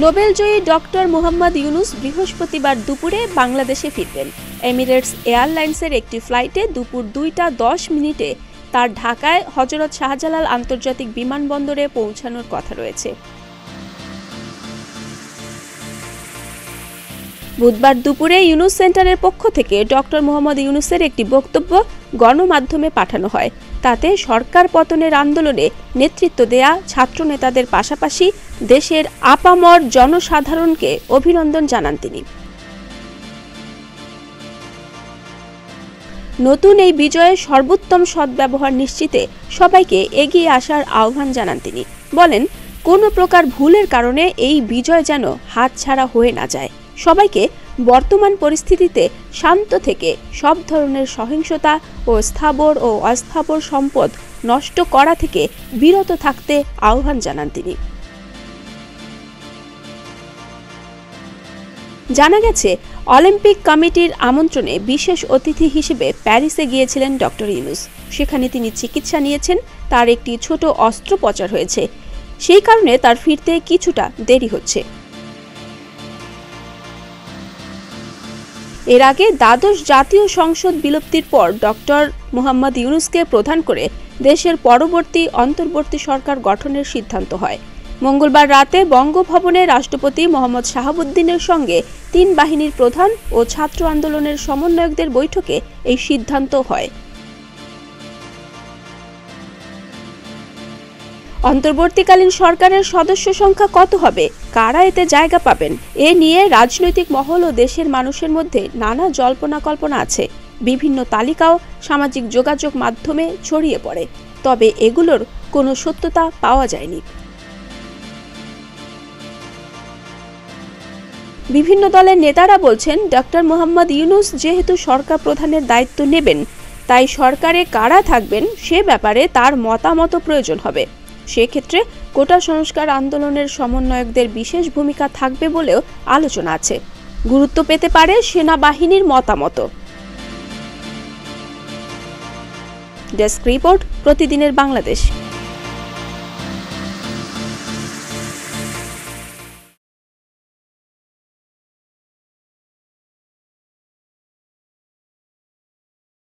নোবেলজয়ী doctor Mohammad Yunus বৃহস্পতিবার দুপুরে বাংলাদেশে ফিরবেন। এমিরেটস এয়ারলাইন্সের একটি ফ্লাইটে দুপুর 2টা 10 মিনিটে তার ঢাকায় হযরত শাহজালাল আন্তর্জাতিক বিমানবন্দরে পৌঁছানোর কথা রয়েছে। বুধবার দুপুরে ইউনুস সেন্টারের পক্ষ থেকে ডক্টর মোহাম্মদ ইউনুসের একটি বক্তব্য গণমাধ্যমে পাঠানো হয়। তাতে সরকার পতনের আন্দোলনে নেতৃত্ব দেয়া ছাত্রনেতাদের পাশাপাশি দেশের আপামর জনসাধারণকে অভিনন্দন জানান তিনি। নতুন এই বিজয়ে সর্বোত্তম সদ্ব্যবহার নিশ্চিতে সবাইকে এগিয়ে আসার আহ্বান জানান তিনি। বলেন, কোনো প্রকার ভুলের কারণে এই বিজয় যেন হাতছাড়া হয়ে না যায়। সবাইকে বর্তমান পরিস্থিতিতে শান্ত থেকে সব ধরনের সহিংসতা ও স্থাবর ও অস্থাবর সম্পদ নষ্ট করা থেকে বিরত থাকতে আহ্বান জানান তিনি। জানা গেছে, অলিম্পিক কমিটির আমন্ত্রণে বিশেষ অতিথি হিসেবে প্যারিসে গিয়েছিলেন ডক্টর ইউনুস। সেখানে তিনি চিকিৎসা নিয়েছেন। তার একটি ছোট অস্ত্রোপচার হয়েছে। সেই কারণে তার ফিরতে কিছুটা দেরি হচ্ছে। এর আগে দ্বাদশ জাতীয় সংসদ বিলুপ্তির পর ডক্টর মোহাম্মদ ইউনুসকে প্রধান করে দেশের পরবর্তী অন্তর্বর্তী সরকার গঠনের সিদ্ধান্ত হয়। মঙ্গলবার রাতে বঙ্গভবনে রাষ্ট্রপতি মোহাম্মদ শাহাবুদ্দিনের সঙ্গে 3 বাহিনীর প্রধান ও ছাত্র আন্দোলনের সমন্বয়কদের বৈঠকে এই সিদ্ধান্ত হয়। অন্তর্বর্তীকালীন সরকারের সদস্য সংখ্যা কত হবে, কারা এতে জায়গা পাবেন, এ নিয়ে রাজনৈতিক মহল ও দেশের মানুষের মধ্যে নানা জল্পনা কল্পনা আছে। বিভিন্ন তালিকাও সামাজিক যোগাযোগ মাধ্যমে ছড়িয়ে পড়ে, তবে এগুলোর কোনো সত্যতা পাওয়া যায়নি। বিভিন্ন দলের নেতারা বলছেন, ডক্টর মোহাম্মদ ইউনুস যেহেতু সরকার প্রধানের দায়িত্ব নেবেন, তাই সরকারে কারা থাকবেন সে ব্যাপারে তার মতামত প্রয়োজন হবে। সেক্ষেত্রে কোটা সংস্কার আন্দোলনের সমন্বয়কদের বিশেষ ভূমিকা থাকবে বলেও আলোচনা আছে। গুরুত্ব পেতে পারে সেনাবাহিনীর মতামত। ডেস্ক রিপোর্ট, প্রতিদিনের বাংলাদেশ।